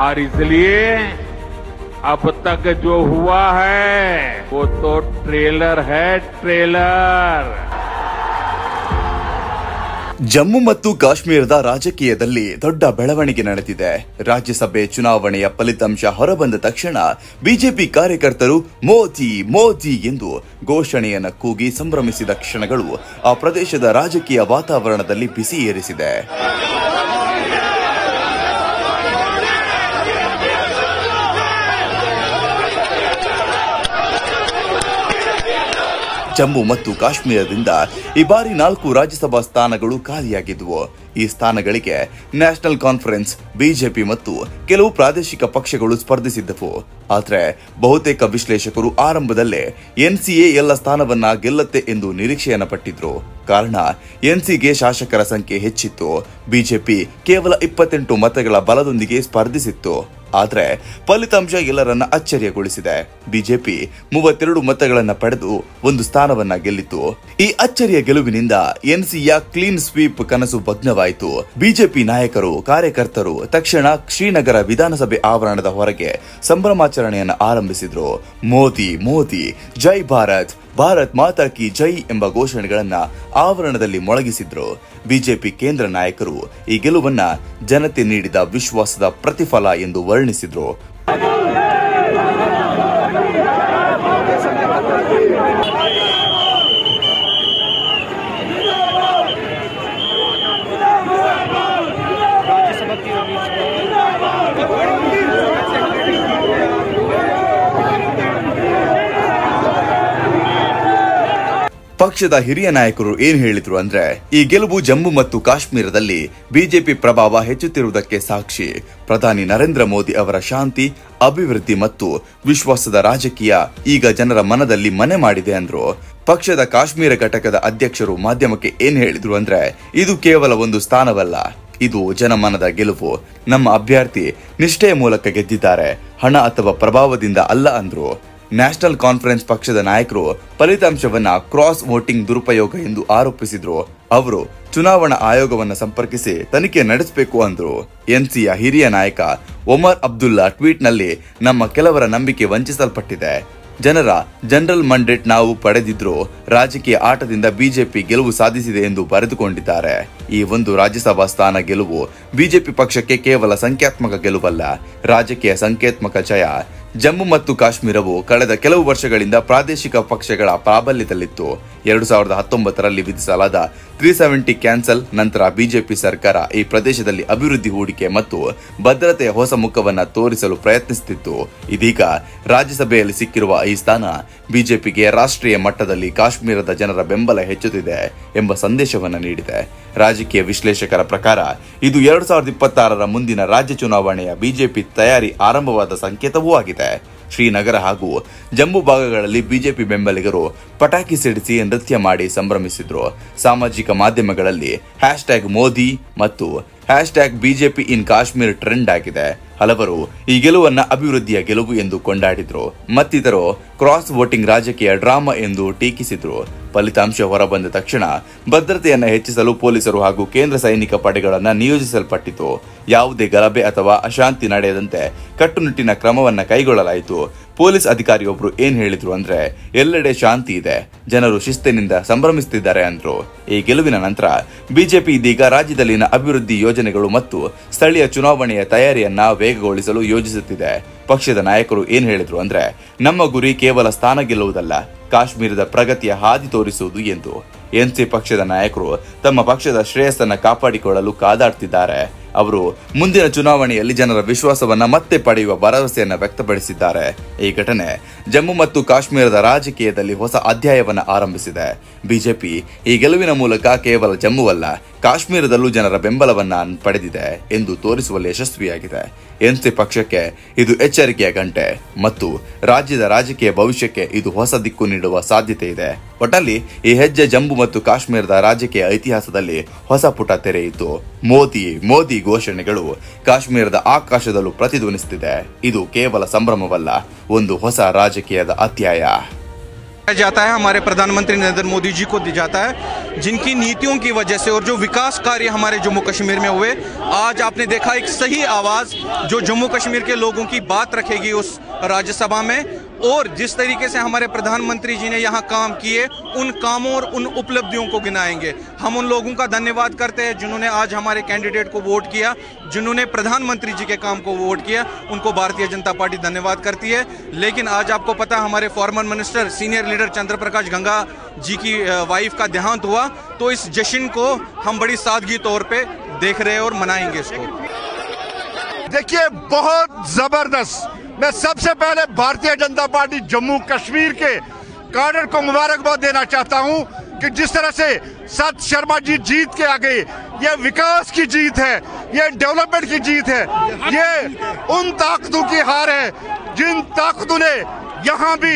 और इसलिए अब तक जो हुआ है वो तो ट्रेलर है, ट्रेलर। ಜಮ್ಮು ಮತ್ತು ಕಾಶ್ಮೀರದ ರಾಜಕೀಯದಲ್ಲಿ ದೊಡ್ಡ ಬೆಳವಣಿಗೆ ನಡೆದಿದೆ. ರಾಜ್ಯಸಭೆ ಚುನಾವಣೆಯ ಫಲಿತಾಂಶ ಹೊರಬಂದ ತಕ್ಷಣ ಬಿಜೆಪಿ ಕಾರ್ಯಕರ್ತರು ಮೋದಿ ಮೋದಿ ಎಂದು ಘೋಷಣೆಯನ್ನು ಕೂಗಿ ಸಂಭ್ರಮಿಸಿದ ಕ್ಷಣಗಳು ಆ ಪ್ರದೇಶದ ರಾಜಕೀಯ ವಾತಾವರಣದಲ್ಲಿ ಬಿಸಿ ಏರಿಸಿದೆ. ಜಮ್ಮು ಮತ್ತು ಕಾಶ್ಮೀರದಿಂದ ಈ ಬಾರಿ 4 ರಾಜ್ಯಸಭಾ ಸ್ಥಾನಗಳು ಖಾಲಿಯಾಗಿದ್ದವು. ಈ ಸ್ಥಾನಗಳಿಗೆ ನ್ಯಾಷನಲ್ ಕಾನ್ಫರೆನ್ಸ್, ಬಿಜೆಪಿ ಮತ್ತು ಕೆಲವು ಪ್ರಾದೇಶಿಕ ಪಕ್ಷಗಳು ಸ್ಪರ್ಧಿಸಿದ್ದವು. ಆದರೆ ಬಹುತೇಕ ವಿಶ್ಲೇಷಕರು ಆರಂಭದಲ್ಲೇ ಎನ್ಸಿಎ ಎಲ್ಲ ಸ್ಥಾನವನ್ನ ಗೆಲ್ಲುತ್ತೆ ಎಂದು ನಿರೀಕ್ಷೆಯನ್ನ ಪಟ್ಟಿದ್ರು. ಕಾರಣ ಎನ್ಸಿಗೆ ಶಾಸಕರ ಸಂಖ್ಯೆ ಹೆಚ್ಚಿತ್ತು. ಬಿಜೆಪಿ ಕೇವಲ 28 ಮತಗಳ ಬಲದೊಂದಿಗೆ ಸ್ಪರ್ಧಿಸಿತ್ತು. ಆದರೆ ಫಲಿತಾಂಶ ಎಲ್ಲರನ್ನ ಅಚ್ಚರಿಗೊಳಿಸಿದೆ. ಬಿಜೆಪಿ 32 ಮತಗಳನ್ನು ಪಡೆದು 1 ಸ್ಥಾನವನ್ನ ಗೆಲ್ಲಿತು. ಈ ಅಚ್ಚರಿಯ ಗೆಲುವಿನಿಂದ ಎನ್ಸಿಯ ಕ್ಲೀನ್ ಸ್ವೀಪ್ ಕನಸು ಭಗ್ನವಾಯಿತು. ಬಿಜೆಪಿ ನಾಯಕರು, ಕಾರ್ಯಕರ್ತರು ತಕ್ಷಣ ಶ್ರೀನಗರ ವಿಧಾನಸಭೆ ಆವರಣದ ಹೊರಗೆ ಸಂಭ್ರಮಾಚರಣೆಯನ್ನು ಆರಂಭಿಸಿದ್ರು. ಮೋದಿ ಮೋದಿ, ಜೈ ಭಾರತ್, ಭಾರತ್ ಮಾತಾ ಕಿ ಜೈ ಎಂಬ ಘೋಷಣೆಗಳನ್ನ ಆವರಣದಲ್ಲಿ ಮೊಳಗಿಸಿದ್ರು. ಬಿಜೆಪಿ ಕೇಂದ್ರ ನಾಯಕರು ಈ ಗೆಲುವನ್ನ ಜನತೆ ನೀಡಿದ ವಿಶ್ವಾಸದ ಪ್ರತಿಫಲ ಎಂದು ವರ್ಣಿಸಿದ್ರು. ಪಕ್ಷದ ಹಿರಿಯ ನಾಯಕರು ಏನ್ ಹೇಳಿದ್ರು ಅಂದ್ರೆ, ಈ ಗೆಲುವು ಜಮ್ಮು ಮತ್ತು ಕಾಶ್ಮೀರದಲ್ಲಿ ಬಿಜೆಪಿ ಪ್ರಭಾವ ಹೆಚ್ಚುತ್ತಿರುವುದಕ್ಕೆ ಸಾಕ್ಷಿ. ಪ್ರಧಾನಿ ನರೇಂದ್ರ ಮೋದಿ ಅವರ ಶಾಂತಿ, ಅಭಿವೃದ್ಧಿ ಮತ್ತು ವಿಶ್ವಾಸದ ರಾಜಕೀಯ ಈಗ ಜನರ ಮನದಲ್ಲಿ ಮನೆ ಮಾಡಿದೆ ಅಂದ್ರು. ಪಕ್ಷದ ಕಾಶ್ಮೀರ ಘಟಕದ ಅಧ್ಯಕ್ಷರು ಮಾಧ್ಯಮಕ್ಕೆ ಏನ್ ಹೇಳಿದ್ರು ಅಂದ್ರೆ, ಇದು ಕೇವಲ ಒಂದು ಸ್ಥಾನವಲ್ಲ, ಇದು ಜನಮನದ ಗೆಲುವು. ನಮ್ಮ ಅಭ್ಯರ್ಥಿ ನಿಷ್ಠೆಯ ಮೂಲಕ ಗೆದ್ದಿದ್ದಾರೆ, ಹಣ ಅಥವಾ ಪ್ರಭಾವದಿಂದ ಅಲ್ಲ ಅಂದ್ರು. ನ್ಯಾಷನಲ್ ಕಾನ್ಫರೆನ್ಸ್ ಪಕ್ಷದ ನಾಯಕರು ಫಲಿತಾಂಶವನ್ನ ಕ್ರಾಸ್ ವೋಟಿಂಗ್ ದುರುಪಯೋಗ ಎಂದು ಆರೋಪಿಸಿದ್ರು. ಅವರು ಚುನಾವಣಾ ಆಯೋಗವನ್ನು ಸಂಪರ್ಕಿಸಿ ತನಿಖೆ ನಡೆಸಬೇಕು ಅಂದ್ರು. ಎನ್ಸಿಯ ಹಿರಿಯ ನಾಯಕ ಒಮರ್ ಅಬ್ದುಲ್ಲಾ ಟ್ವೀಟ್ ನಲ್ಲಿ, ನಮ್ಮ ಕೆಲವರ ನಂಬಿಕೆ ವಂಚಿಸಲ್ಪಟ್ಟಿದೆ. ಜನರ ಜನರಲ್ ಮಂಡೇಟ್ ನಾವು ಪಡೆದಿದ್ರು. ರಾಜಕೀಯ ಆಟದಿಂದ ಬಿಜೆಪಿ ಗೆಲುವು ಸಾಧಿಸಿದೆ ಎಂದು ಬರೆದುಕೊಂಡಿದ್ದಾರೆ. ಈ 1 ರಾಜ್ಯಸಭಾ ಸ್ಥಾನ ಗೆಲುವು ಬಿಜೆಪಿ ಪಕ್ಷಕ್ಕೆ ಕೇವಲ ಸಂಖ್ಯಾತ್ಮಕ ಗೆಲುವಲ್ಲ, ರಾಜಕೀಯ ಸಂಖ್ಯಾತ್ಮಕ ಜಯ. ಜಮ್ಮು ಮತ್ತು ಕಾಶ್ಮೀರವು ಕಳೆದ ಕೆಲವು ವರ್ಷಗಳಿಂದ ಪ್ರಾದೇಶಿಕ ಪಕ್ಷಗಳ ಪ್ರಾಬಲ್ಯದಲ್ಲಿತ್ತು. 2019ರಲ್ಲಿ ವಿಧಿಸಲಾದ 370 ಕ್ಯಾನ್ಸಲ್ ನಂತರ ಬಿಜೆಪಿ ಸರ್ಕಾರ ಈ ಪ್ರದೇಶದಲ್ಲಿ ಅಭಿವೃದ್ಧಿ, ಹೂಡಿಕೆ ಮತ್ತು ಭದ್ರತೆಯ ಹೊಸ ಮುಖವನ್ನು ತೋರಿಸಲು ಪ್ರಯತ್ನಿಸುತ್ತಿತ್ತು. ಇದೀಗ ರಾಜ್ಯಸಭೆಯಲ್ಲಿ ಸಿಕ್ಕಿರುವ ಈ ಸ್ಥಾನ ಬಿಜೆಪಿಗೆ ರಾಷ್ಟ್ರೀಯ ಮಟ್ಟದಲ್ಲಿ ಕಾಶ್ಮೀರದ ಜನರ ಬೆಂಬಲ ಹೆಚ್ಚುತ್ತಿದೆ ಎಂಬ ಸಂದೇಶವನ್ನು ನೀಡಿದೆ. ರಾಜಕೀಯ ವಿಶ್ಲೇಷಕರ ಪ್ರಕಾರ ಇದು 2026ರ ಮುಂದಿನ ರಾಜ್ಯ ಚುನಾವಣೆಯ ಬಿಜೆಪಿ ತಯಾರಿ ಆರಂಭವಾದ ಸಂಕೇತವೂ ಆಗಿದೆ. ಶ್ರೀನಗರ ಹಾಗೂ ಜಮ್ಮು ಭಾಗಗಳಲ್ಲಿ ಬಿಜೆಪಿ ಬೆಂಬಲಿಗರು ಪಟಾಕಿ ಸಿಡಿಸಿ ನೃತ್ಯ ಮಾಡಿ ಸಂಭ್ರಮಿಸಿದ್ರು. ಸಾಮಾಜಿಕ ಮಾಧ್ಯಮಗಳಲ್ಲಿ #ಮೋದಿ ಮತ್ತು #ಬಿಜೆಪಿ ಇನ್ ಕಾಶ್ಮೀರ್ ಟ್ರೆಂಡ್ ಆಗಿದೆ. ಹಲವರು ಈ ಗೆಲುವನ್ನ ಅಭಿವೃದ್ಧಿಯ ಗೆಲುವು ಎಂದು ಕೊಂಡಾಡಿದ್ರು. ಮತ್ತಿತರರು ಕ್ರಾಸ್ ವೋಟಿಂಗ್ ರಾಜಕೀಯ ಡ್ರಾಮಾ ಎಂದು ಟೀಕಿಸಿದ್ರು. ಫಲಿತಾಂಶ ಹೊರಬಂದ ತಕ್ಷಣ ಭದ್ರತೆಯನ್ನು ಹೆಚ್ಚಿಸಲು ಪೊಲೀಸರು ಹಾಗೂ ಕೇಂದ್ರ ಸೈನಿಕ ಪಡೆಗಳನ್ನು ನಿಯೋಜಿಸಲ್ಪಟ್ಟಿತು. ಯಾವುದೇ ಗಲಭೆ ಅಥವಾ ಅಶಾಂತಿ ನಡೆಯದಂತೆ ಕಟ್ಟುನಿಟ್ಟಿನ ಕ್ರಮವನ್ನು ಕೈಗೊಳ್ಳಲಾಯಿತು. ಪೊಲೀಸ್ ಅಧಿಕಾರಿಯೊಬ್ಬರು ಏನ್ ಹೇಳಿದ್ರು ಅಂದ್ರೆ, ಎಲ್ಲೆಡೆ ಶಾಂತಿ ಇದೆ, ಜನರು ಶಿಸ್ತಿನಿಂದ ಸಂಭ್ರಮಿಸುತ್ತಿದ್ದಾರೆ ಅಂದ್ರು. ಈ ಗೆಲುವಿನ ನಂತರ ಬಿಜೆಪಿ ಇದೀಗ ರಾಜ್ಯದಲ್ಲಿನ ಅಭಿವೃದ್ಧಿ ಯೋಜನೆಗಳು ಮತ್ತು ಸ್ಥಳೀಯ ಚುನಾವಣೆಯ ತಯಾರಿಯನ್ನ ವೇಗಗೊಳಿಸಲು ಯೋಜಿಸುತ್ತಿದೆ. ಪಕ್ಷದ ನಾಯಕರು ಏನ್ ಹೇಳಿದ್ರು ಅಂದ್ರೆ, ನಮ್ಮ ಗುರಿ ಕೇವಲ ಸ್ಥಾನ ಗೆಲ್ಲುವುದಲ್ಲ, ಕಾಶ್ಮೀರದ ಪ್ರಗತಿಯ ಹಾದಿ ತೋರಿಸುವುದು ಎಂದು. ಎನ್ಸಿ ಪಕ್ಷದ ನಾಯಕರು ತಮ್ಮ ಪಕ್ಷದ ಶ್ರೇಯಸ್ಸನ್ನು ಕಾಪಾಡಿಕೊಳ್ಳಲು ಕಾದಾಡ್ತಿದ್ದಾರೆ. ಅವರು ಮುಂದಿನ ಚುನಾವಣೆಯಲ್ಲಿ ಜನರ ವಿಶ್ವಾಸವನ್ನ ಮತ್ತೆ ಪಡೆಯುವ ಭರವಸೆಯನ್ನು ವ್ಯಕ್ತಪಡಿಸಿದ್ದಾರೆ. ಈ ಘಟನೆ ಜಮ್ಮು ಮತ್ತು ಕಾಶ್ಮೀರದ ರಾಜಕೀಯದಲ್ಲಿ ಹೊಸ ಅಧ್ಯಾಯವನ್ನು ಆರಂಭಿಸಿದೆ. ಬಿಜೆಪಿ ಈ ಗೆಲುವಿನ ಮೂಲಕ ಕೇವಲ ಜಮ್ಮುವಲ್ಲ, ಕಾಶ್ಮೀರದಲ್ಲೂ ಜನರ ಬೆಂಬಲವನ್ನ ಪಡೆದಿದೆ ಎಂದು ತೋರಿಸುವಲ್ಲಿ ಯಶಸ್ವಿಯಾಗಿದೆ. ಎನ್ಸಿ ಪಕ್ಷಕ್ಕೆ ಇದು ಎಚ್ಚರಿಕೆಯ ಗಂಟೆ ಮತ್ತು ರಾಜ್ಯದ ರಾಜಕೀಯ ಭವಿಷ್ಯಕ್ಕೆ ಇದು ಹೊಸ ದಿಕ್ಕು ನೀಡುವ ಸಾಧ್ಯತೆ ಇದೆ. ಒಟ್ಟಲ್ಲಿ ಈ ಹೆಜ್ಜೆ ಜಮ್ಮು ಮತ್ತು ಕಾಶ್ಮೀರದ ರಾಜಕೀಯ ಇತಿಹಾಸದಲ್ಲಿ ಹೊಸ ಪುಟ ತೆರೆಯಿತು. ಮೋದಿ ಮೋದಿ ಘೋಷಣೆಗಳು ಕಾಶ್ಮೀರದ ಆಕಾಶದಲ್ಲೂ ಪ್ರತಿಧ್ವನಿಸುತ್ತಿದೆ. ಇದು ಕೇವಲ ಸಂಭ್ರಮವಲ್ಲ, ಒಂದು ಹೊಸ ರಾಜಕೀಯದ ಅಧ್ಯಾಯ. जाता है हमारे प्रधानमंत्री नरेंद्र मोदी जी को दी जाता है, जिनकी नीतियों की वजह से और जो विकास कार्य हमारे जम्मू कश्मीर में हुए। आज आपने देखा एक सही आवाज़ जो जम्मू कश्मीर के लोगों की बात रखेगी उस राज्यसभा में, और जिस तरीके से हमारे प्रधानमंत्री जी ने यहाँ काम किए, उन कामों और उन उपलब्धियों को गिनाएंगे। हम उन लोगों का धन्यवाद करते हैं जिन्होंने आज हमारे कैंडिडेट को वोट किया, जिन्होंने प्रधानमंत्री जी के काम को वोट किया, उनको भारतीय जनता पार्टी धन्यवाद करती है। लेकिन आज आपको पता हमारे फॉर्मर मिनिस्टर सीनियर लीडर चंद्र प्रकाश गंगा जी की वाइफ का देहांत हुआ, तो इस जश्न को हम बड़ी सादगी तौर पे देख रहे हैं और मनाएंगे इसको। देखिए, बहुत जबरदस्त। मैं सबसे पहले भारतीय जनता पार्टी जम्मू कश्मीर के कैडर को मुबारकबाद देना चाहता हूं कि जिस तरह से सत शर्मा जी जीत के आ गए। ये विकास की जीत है, ये डेवलपमेंट की जीत है, ये उन ताकतों की हार है जिन ताकतों ने यहां भी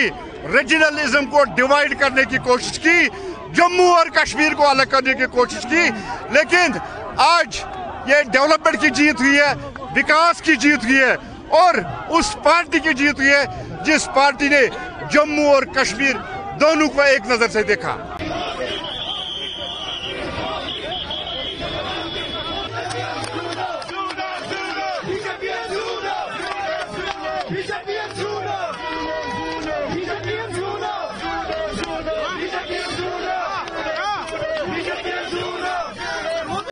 रीजनलिज्म को डिवाइड करने की कोशिश की, जम्मू और कश्मीर को अलग करने की कोशिश की। लेकिन आज ये डेवलपमेंट की जीत हुई है, विकास की जीत हुई है, और उस पार्टी की जीत हुई है जिस पार्टी ने जम्मू और कश्मीर दोनों को एक नजर से देखा। BJP